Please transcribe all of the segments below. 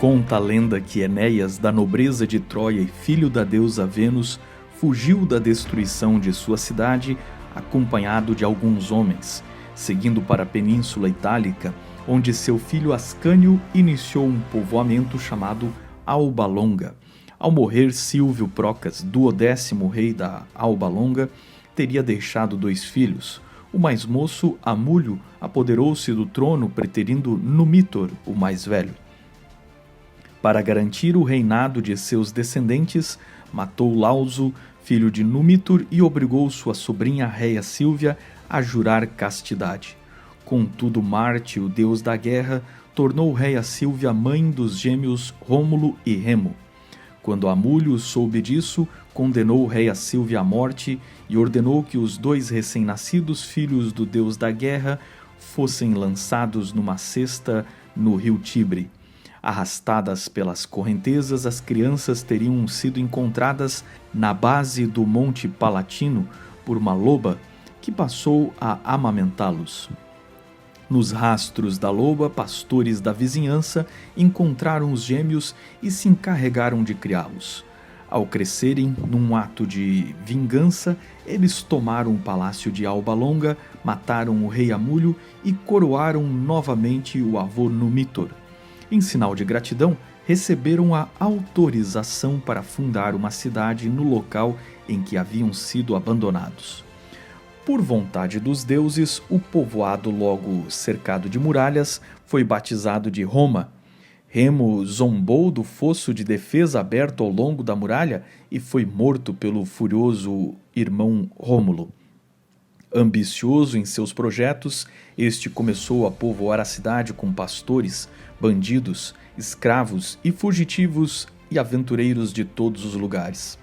Conta a lenda que Enéas, da nobreza de Troia e filho da deusa Vênus, fugiu da destruição de sua cidade acompanhado de alguns homens, seguindo para a Península Itálica, onde seu filho Ascânio iniciou um povoamento chamado Alba Longa. Ao morrer, Silvio Procas, 12º rei da Alba Longa, teria deixado 2 filhos. O mais moço, Amulho, apoderou-se do trono preterindo Numitor, o mais velho. Para garantir o reinado de seus descendentes, matou Lauso, filho de Numitor, e obrigou sua sobrinha Réia Sílvia a jurar castidade. Contudo, Marte, o deus da guerra, tornou Réia Sílvia mãe dos gêmeos Rômulo e Remo. Quando Amulho soube disso, condenou Réia Sílvia à morte e ordenou que os 2 recém-nascidos filhos do deus da guerra fossem lançados numa cesta no rio Tibre. Arrastadas pelas correntezas, as crianças teriam sido encontradas na base do Monte Palatino por uma loba que passou a amamentá-los. Nos rastros da loba, pastores da vizinhança encontraram os gêmeos e se encarregaram de criá-los. Ao crescerem, num ato de vingança, eles tomaram o palácio de Alba Longa, mataram o rei Amulho e coroaram novamente o avô Numitor. Em sinal de gratidão, receberam a autorização para fundar uma cidade no local em que haviam sido abandonados. Por vontade dos deuses, o povoado, logo cercado de muralhas, foi batizado de Roma. Remo zombou do fosso de defesa aberto ao longo da muralha e foi morto pelo furioso irmão Rômulo. Ambicioso em seus projetos, este começou a povoar a cidade com pastores, bandidos, escravos e fugitivos e aventureiros de todos os lugares.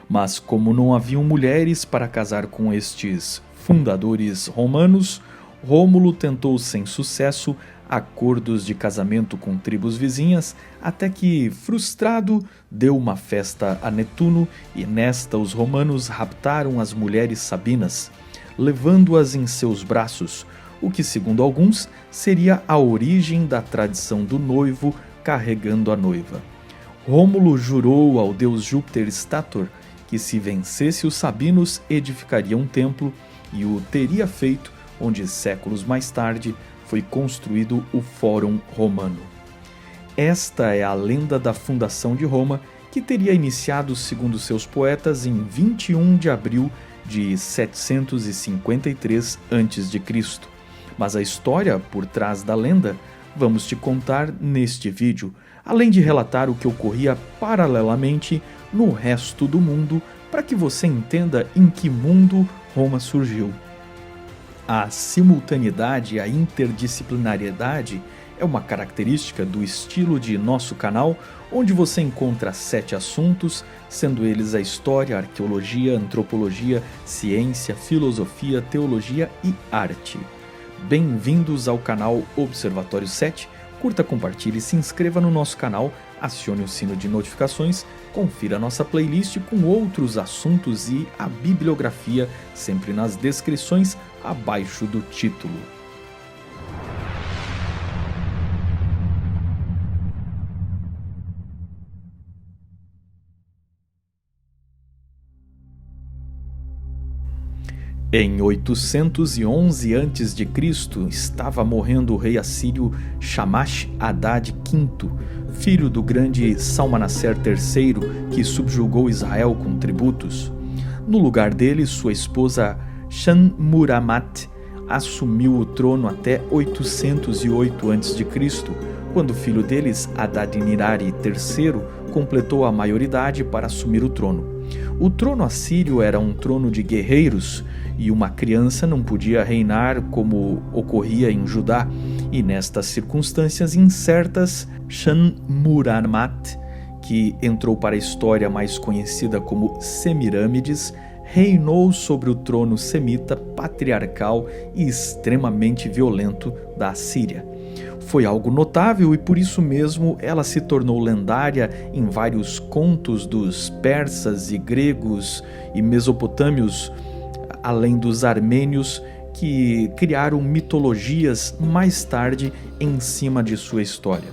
Mas como não haviam mulheres para casar com estes fundadores romanos, Rômulo tentou sem sucesso acordos de casamento com tribos vizinhas, até que, frustrado, deu uma festa a Netuno e nesta os romanos raptaram as mulheres sabinas, levando-as em seus braços, o que, segundo alguns, seria a origem da tradição do noivo carregando a noiva. Rômulo jurou ao deus Júpiter Stator que, se vencesse os sabinos, edificaria um templo, e o teria feito onde séculos mais tarde foi construído o Fórum Romano. Esta é a lenda da fundação de Roma, que teria iniciado, segundo seus poetas, em 21 de abril de 753 a.C. Mas a história por trás da lenda vamos te contar neste vídeo, além de relatar o que ocorria paralelamente no resto do mundo, para que você entenda em que mundo Roma surgiu. A simultaneidade e a interdisciplinariedade é uma característica do estilo de nosso canal, onde você encontra 7 assuntos, sendo eles a história, a arqueologia, antropologia, ciência, filosofia, teologia e arte. Bem-vindos ao canal Observatório 7, curta, compartilhe, se inscreva no nosso canal, acione o sino de notificações, confira nossa playlist com outros assuntos e a bibliografia sempre nas descrições abaixo do título. Em 811 a.C., estava morrendo o rei assírio Shamash-Adad V, filho do grande Salmanaser III, que subjugou Israel com tributos. No lugar dele, sua esposa Shanmuramat assumiu o trono até 808 a.C., quando o filho deles, Adad-Nirari III, completou a maioridade para assumir o trono. O trono assírio era um trono de guerreiros, e uma criança não podia reinar como ocorria em Judá, e nestas circunstâncias incertas, Shanmuramat, que entrou para a história mais conhecida como Semirâmides, reinou sobre o trono semita patriarcal e extremamente violento da Assíria. Foi algo notável e por isso mesmo ela se tornou lendária em vários contos dos persas e gregos e mesopotâmios, além dos armênios, que criaram mitologias mais tarde em cima de sua história.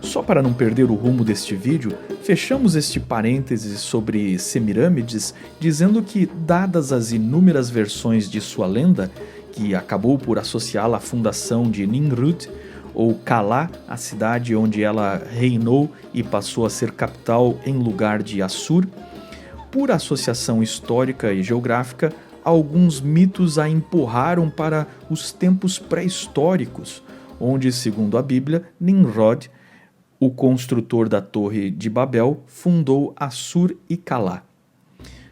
Só para não perder o rumo deste vídeo, fechamos este parênteses sobre Semirâmides dizendo que, dadas as inúmeras versões de sua lenda, que acabou por associá-la à fundação de Nimrud, ou Calá, a cidade onde ela reinou e passou a ser capital em lugar de Assur, por associação histórica e geográfica, alguns mitos a empurraram para os tempos pré-históricos, onde, segundo a Bíblia, Nimrod, o construtor da Torre de Babel, fundou Assur e Calá,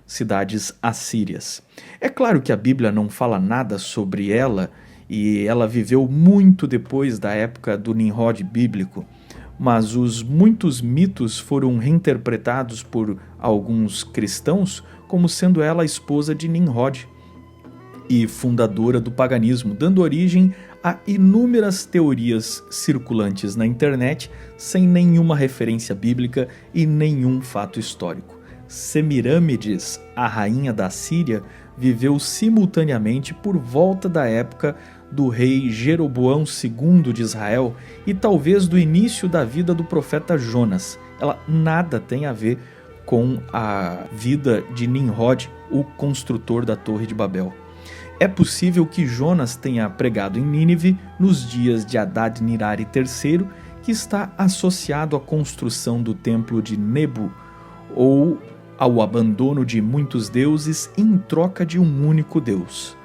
cidades assírias. É claro que a Bíblia não fala nada sobre ela e ela viveu muito depois da época do Nimrod bíblico, mas os muitos mitos foram reinterpretados por alguns cristãos como sendo ela a esposa de Nimrod e fundadora do paganismo, dando origem a inúmeras teorias circulantes na internet sem nenhuma referência bíblica e nenhum fato histórico. Semirâmides, a rainha da Síria, viveu simultaneamente por volta da época do rei Jeroboão II de Israel e talvez do início da vida do profeta Jonas. Ela nada tem a ver com a vida de Nimrod, o construtor da Torre de Babel. É possível que Jonas tenha pregado em Nínive nos dias de Adad-Nirari III, que está associado à construção do templo de Nebu, ou ao abandono de muitos deuses em troca de um único Deus.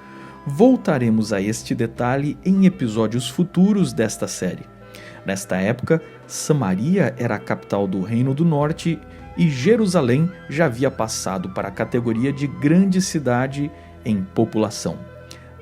Voltaremos a este detalhe em episódios futuros desta série. Nesta época, Samaria era a capital do Reino do Norte e Jerusalém já havia passado para a categoria de grande cidade em população.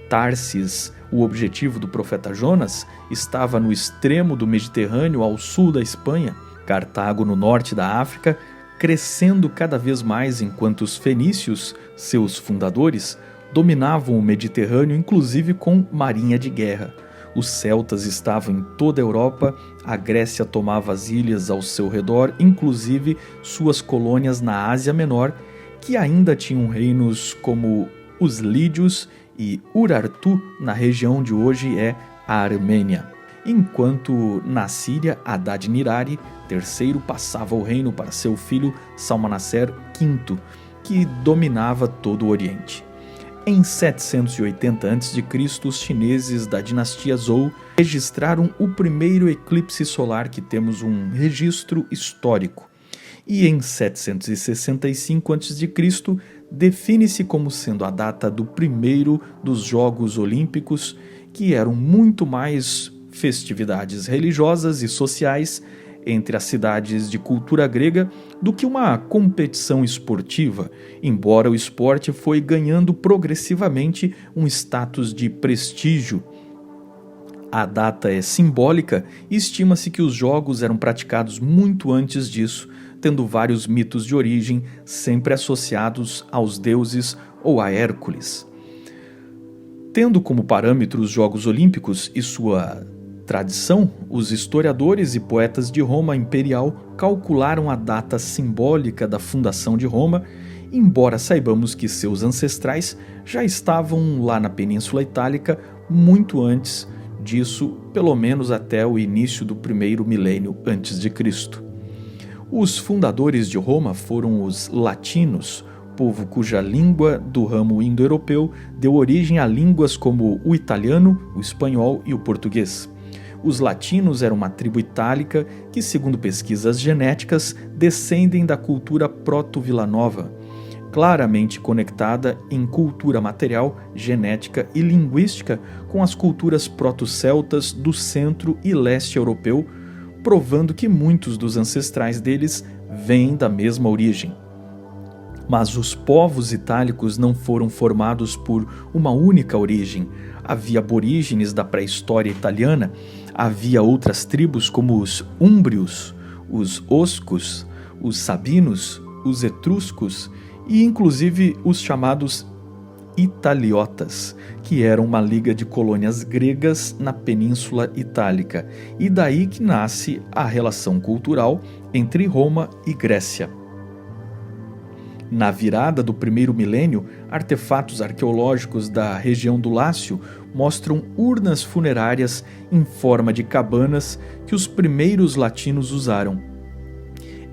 Tarsis, o objetivo do profeta Jonas, estava no extremo do Mediterrâneo ao sul da Espanha, Cartago no norte da África, crescendo cada vez mais enquanto os fenícios, seus fundadores, dominavam o Mediterrâneo, inclusive com marinha de guerra. Os celtas estavam em toda a Europa, a Grécia tomava as ilhas ao seu redor, inclusive suas colônias na Ásia Menor, que ainda tinham reinos como os lídios e Urartu, na região de hoje é a Armênia. Enquanto na Síria, Adad-Nirari III passava o reino para seu filho Salmanaser V, que dominava todo o Oriente. Em 780 a.C., os chineses da dinastia Zhou registraram o primeiro eclipse solar que temos um registro histórico. E em 765 a.C., define-se como sendo a data do primeiro dos Jogos Olímpicos, que eram muito mais festividades religiosas e sociais entre as cidades de cultura grega do que uma competição esportiva, embora o esporte foi ganhando progressivamente um status de prestígio. A data é simbólica e estima-se que os jogos eram praticados muito antes disso, tendo vários mitos de origem sempre associados aos deuses ou a Hércules. Tendo como parâmetro os Jogos Olímpicos e sua tradição, os historiadores e poetas de Roma imperial calcularam a data simbólica da fundação de Roma, embora saibamos que seus ancestrais já estavam lá na Península Itálica muito antes disso, pelo menos até o início do primeiro milênio antes de Cristo. Os fundadores de Roma foram os latinos, povo cuja língua do ramo indo-europeu deu origem a línguas como o italiano, o espanhol e o português. Os latinos eram uma tribo itálica que, segundo pesquisas genéticas, descendem da cultura proto-vilanova, claramente conectada em cultura material, genética e linguística com as culturas proto-celtas do centro e leste europeu, provando que muitos dos ancestrais deles vêm da mesma origem. Mas os povos itálicos não foram formados por uma única origem. Havia aborígenes da pré-história italiana, havia outras tribos como os úmbrios, os oscos, os sabinos, os etruscos e inclusive os chamados italiotas, que eram uma liga de colônias gregas na Península Itálica, e daí que nasce a relação cultural entre Roma e Grécia. Na virada do primeiro milênio, artefatos arqueológicos da região do Lácio mostram urnas funerárias em forma de cabanas que os primeiros latinos usaram.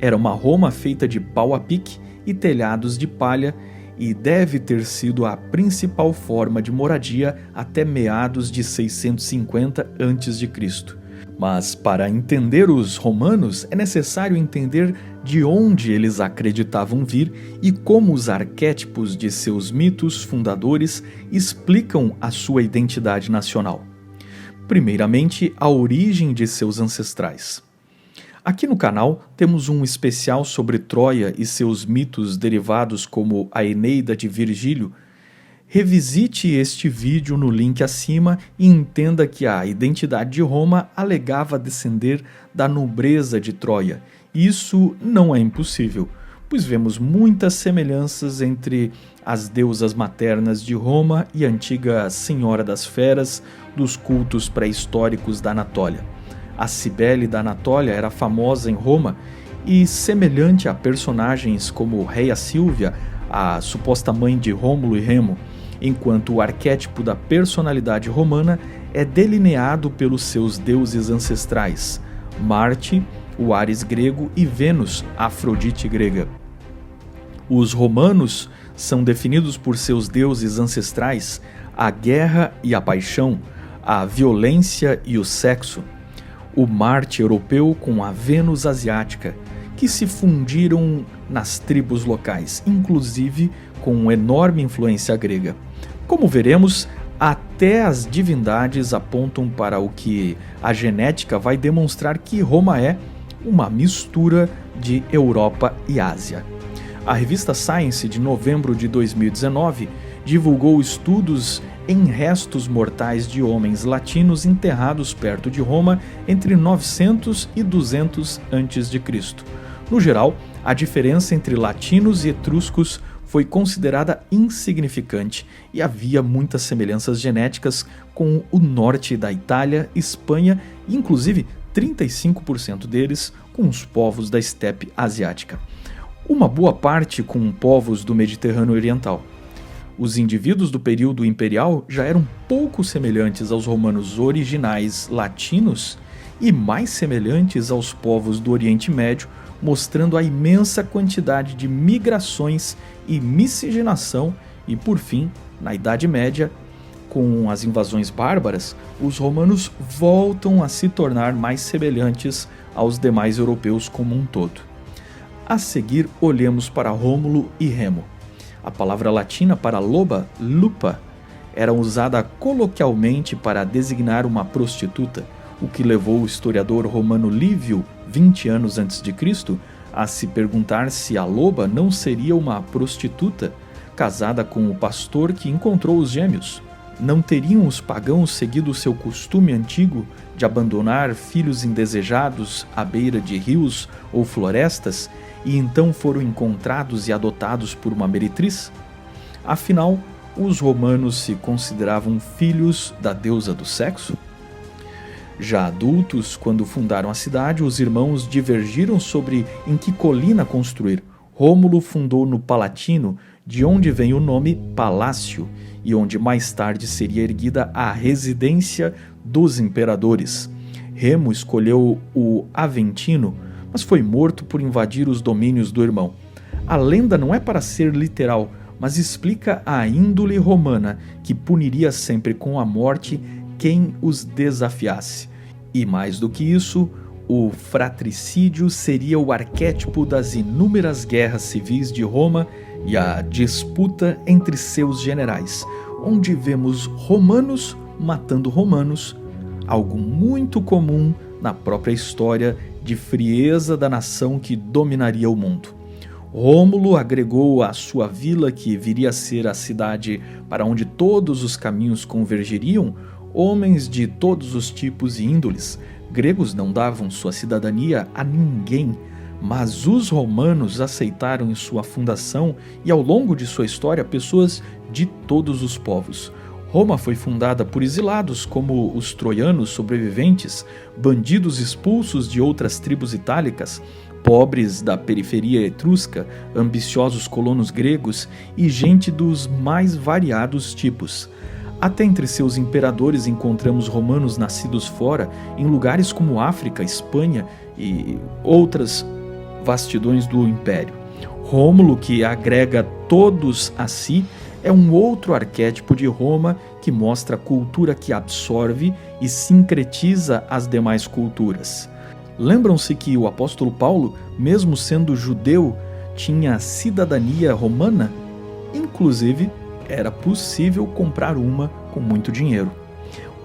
Era uma Roma feita de pau a pique e telhados de palha e deve ter sido a principal forma de moradia até meados de 650 a.C. Mas para entender os romanos é necessário entender de onde eles acreditavam vir e como os arquétipos de seus mitos fundadores explicam a sua identidade nacional. Primeiramente, a origem de seus ancestrais. Aqui no canal temos um especial sobre Troia e seus mitos derivados como a Eneida de Virgílio. Revisite este vídeo no link acima e entenda que a identidade de Roma alegava descender da nobreza de Troia. Isso não é impossível, pois vemos muitas semelhanças entre as deusas maternas de Roma e a antiga Senhora das Feras dos cultos pré-históricos da Anatólia. A Cibele da Anatólia era famosa em Roma e semelhante a personagens como Reia Sílvia, a suposta mãe de Rômulo e Remo, enquanto o arquétipo da personalidade romana é delineado pelos seus deuses ancestrais, Marte, o Ares grego, e Vênus, a Afrodite grega. Os romanos são definidos por seus deuses ancestrais a guerra e a paixão, a violência e o sexo, o Marte europeu com a Vênus asiática, que se fundiram nas tribos locais, inclusive com enorme influência grega. Como veremos, até as divindades apontam para o que a genética vai demonstrar que Roma é uma mistura de Europa e Ásia. A revista Science, de novembro de 2019, divulgou estudos em restos mortais de homens latinos enterrados perto de Roma entre 900 e 200 a.C. No geral, a diferença entre latinos e etruscos foi considerada insignificante e havia muitas semelhanças genéticas com o norte da Itália, Espanha e inclusive 35% deles com os povos da estepe asiática. Uma boa parte com povos do Mediterrâneo Oriental. Os indivíduos do período imperial já eram pouco semelhantes aos romanos originais latinos e mais semelhantes aos povos do Oriente Médio, mostrando a imensa quantidade de migrações e miscigenação e, por fim, na Idade Média, com as invasões bárbaras, os romanos voltam a se tornar mais semelhantes aos demais europeus como um todo. A seguir, olhemos para Rômulo e Remo. A palavra latina para loba, lupa, era usada coloquialmente para designar uma prostituta, o que levou o historiador romano Lívio, 20 anos antes de Cristo, a se perguntar se a loba não seria uma prostituta casada com o pastor que encontrou os gêmeos. Não teriam os pagãos seguido seu costume antigo de abandonar filhos indesejados à beira de rios ou florestas e então foram encontrados e adotados por uma meretriz? Afinal, os romanos se consideravam filhos da deusa do sexo? Já adultos, quando fundaram a cidade, os irmãos divergiram sobre em que colina construir. Rômulo fundou no Palatino, de onde vem o nome Palácio, e onde mais tarde seria erguida a residência dos imperadores. Remo escolheu o Aventino, mas foi morto por invadir os domínios do irmão. A lenda não é para ser literal, mas explica a índole romana, que puniria sempre com a morte quem os desafiasse. E mais do que isso, o fratricídio seria o arquétipo das inúmeras guerras civis de Roma e a disputa entre seus generais, onde vemos romanos matando romanos, algo muito comum na própria história de frieza da nação que dominaria o mundo. Rômulo agregou à sua vila, que viria a ser a cidade para onde todos os caminhos convergiriam, homens de todos os tipos e índoles. Gregos não davam sua cidadania a ninguém, mas os romanos aceitaram em sua fundação e ao longo de sua história pessoas de todos os povos. Roma foi fundada por exilados como os troianos sobreviventes, bandidos expulsos de outras tribos itálicas, pobres da periferia etrusca, ambiciosos colonos gregos e gente dos mais variados tipos. Até entre seus imperadores encontramos romanos nascidos fora, em lugares como África, Espanha e outras vastidões do império. Rômulo, que agrega todos a si, é um outro arquétipo de Roma que mostra a cultura que absorve e sincretiza as demais culturas. Lembram-se que o apóstolo Paulo, mesmo sendo judeu, tinha cidadania romana? Inclusive, era possível comprar uma com muito dinheiro.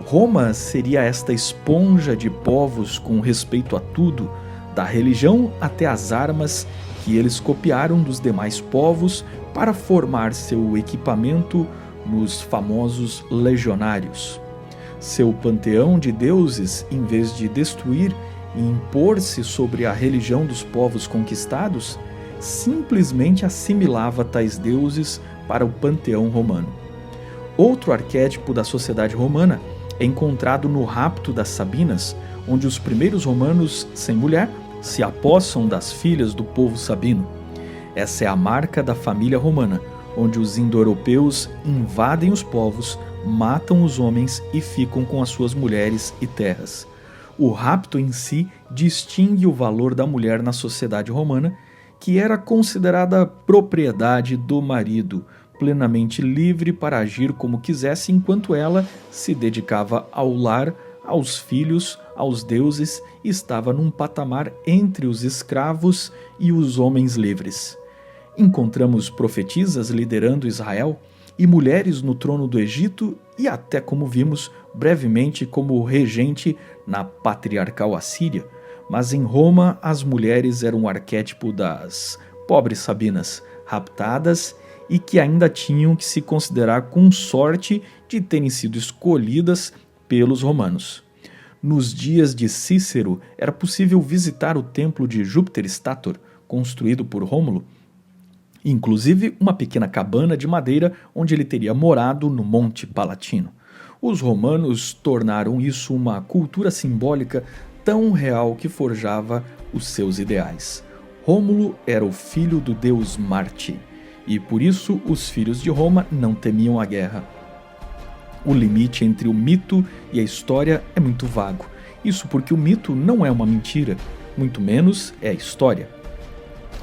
Roma seria esta esponja de povos com respeito a tudo, da religião até as armas, que eles copiaram dos demais povos para formar seu equipamento nos famosos legionários. Seu panteão de deuses, em vez de destruir e impor-se sobre a religião dos povos conquistados, simplesmente assimilava tais deuses para o panteão romano. Outro arquétipo da sociedade romana é encontrado no rapto das Sabinas, onde os primeiros romanos sem mulher se apossam das filhas do povo sabino. Essa é a marca da família romana, onde os indo-europeus invadem os povos, matam os homens e ficam com as suas mulheres e terras. O rapto em si distingue o valor da mulher na sociedade romana, que era considerada propriedade do marido, plenamente livre para agir como quisesse, enquanto ela se dedicava ao lar, aos filhos, aos deuses e estava num patamar entre os escravos e os homens livres. Encontramos profetisas liderando Israel e mulheres no trono do Egito e até, como vimos brevemente, como regente na patriarcal Assíria. Mas em Roma, as mulheres eram o arquétipo das pobres sabinas, raptadas e que ainda tinham que se considerar com sorte de terem sido escolhidas pelos romanos. Nos dias de Cícero, era possível visitar o templo de Júpiter Stator, construído por Rômulo, inclusive uma pequena cabana de madeira onde ele teria morado no Monte Palatino. Os romanos tornaram isso uma cultura simbólica tão real que forjava os seus ideais. Rômulo era o filho do deus Marte, e por isso os filhos de Roma não temiam a guerra. O limite entre o mito e a história é muito vago. Isso porque o mito não é uma mentira, muito menos é a história.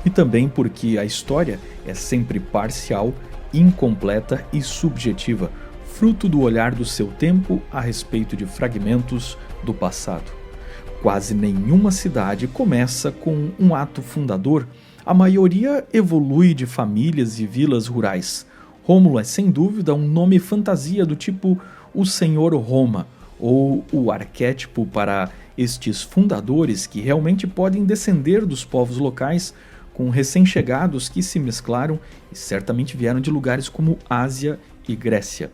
E também porque a história é sempre parcial, incompleta e subjetiva, fruto do olhar do seu tempo a respeito de fragmentos do passado. Quase nenhuma cidade começa com um ato fundador. A maioria evolui de famílias e vilas rurais. Rômulo é sem dúvida um nome fantasia do tipo o Senhor Roma, ou o arquétipo para estes fundadores que realmente podem descender dos povos locais com recém-chegados que se mesclaram e certamente vieram de lugares como Ásia e Grécia.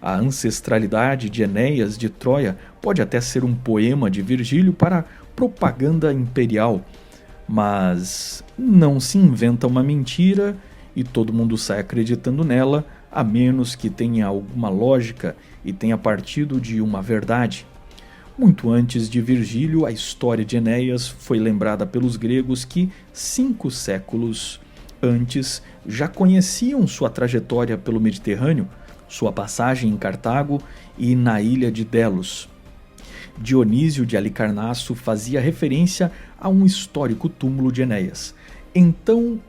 A ancestralidade de Enéas de Troia pode até ser um poema de Virgílio para propaganda imperial, mas não se inventa uma mentira e todo mundo sai acreditando nela, a menos que tenha alguma lógica e tenha partido de uma verdade. Muito antes de Virgílio, a história de Enéas foi lembrada pelos gregos que, 5 séculos antes, já conheciam sua trajetória pelo Mediterrâneo, sua passagem em Cartago e na ilha de Delos. Dionísio de Alicarnasso fazia referência a um histórico túmulo de Enéas. Então,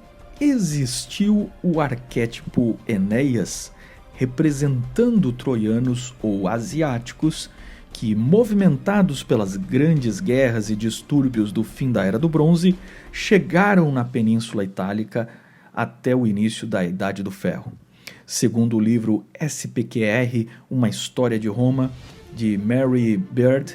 existiu o arquétipo Enéas, representando troianos ou asiáticos que, movimentados pelas grandes guerras e distúrbios do fim da Era do Bronze, chegaram na Península Itálica até o início da Idade do Ferro. Segundo o livro SPQR, Uma História de Roma, de Mary Beard,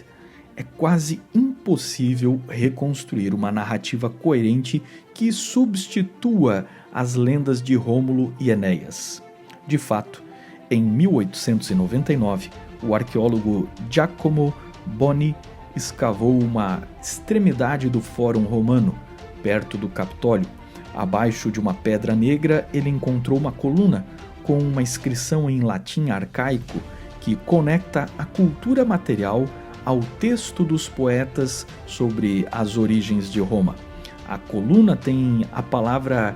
é quase impossível reconstruir uma narrativa coerente que substitua as lendas de Rômulo e Enéas. De fato, em 1899, o arqueólogo Giacomo Boni escavou uma extremidade do Fórum Romano, perto do Capitólio. Abaixo de uma pedra negra, ele encontrou uma coluna com uma inscrição em latim arcaico que conecta a cultura material ao texto dos poetas sobre as origens de Roma. A coluna tem a palavra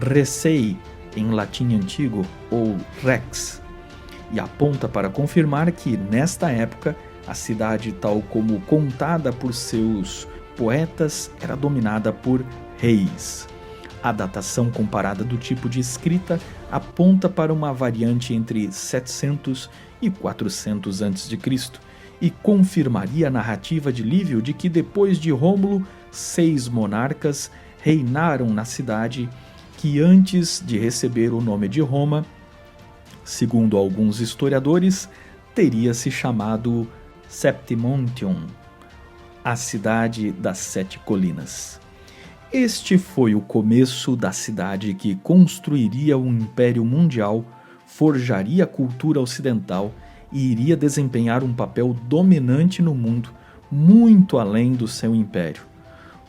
resei em latim antigo, ou rex, e aponta para confirmar que, nesta época, a cidade, tal como contada por seus poetas, era dominada por reis. A datação comparada do tipo de escrita aponta para uma variante entre 700 e 400 a.C. e confirmaria a narrativa de Lívio de que, depois de Rômulo, 6 monarcas reinaram na cidade que, antes de receber o nome de Roma, segundo alguns historiadores, teria se chamado Septimontium, a cidade das 7 colinas. Este foi o começo da cidade que construiria um império mundial, forjaria a cultura ocidental e iria desempenhar um papel dominante no mundo, muito além do seu império.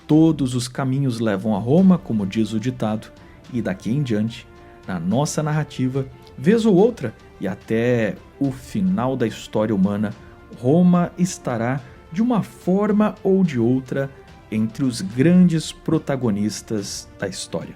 Todos os caminhos levam a Roma, como diz o ditado, e daqui em diante, na nossa narrativa, vez ou outra, e até o final da história humana, Roma estará, de uma forma ou de outra, entre os grandes protagonistas da história.